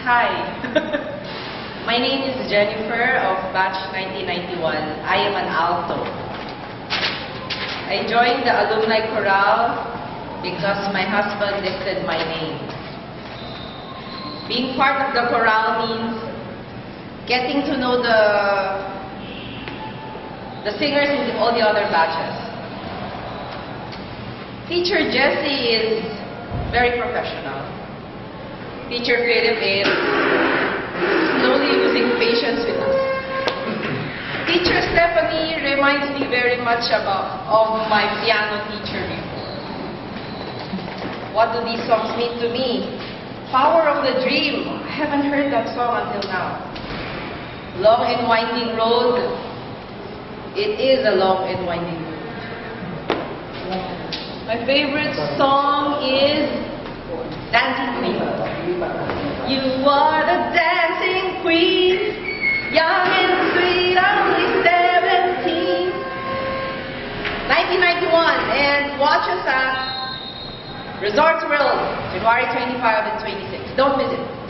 Hi. My name is Jennifer of batch 1991. I am an alto. I joined the alumni chorale because my husband listed my name. Being part of the chorale means getting to know the singers in all the other batches. Teacher Jessie is very professional. Teacher Creative is slowly losing patience with us. Teacher Stephanie reminds me very much of my piano teacher before. What do these songs mean to me? Power of the Dream. I haven't heard that song until now. Long and Winding Road. It is a long and winding road. My favorite song is Dancing Queen. You are the dancing queen, young and sweet, only 17. 1991, and watch us at Resorts World, January 25 and 26. Don't miss it.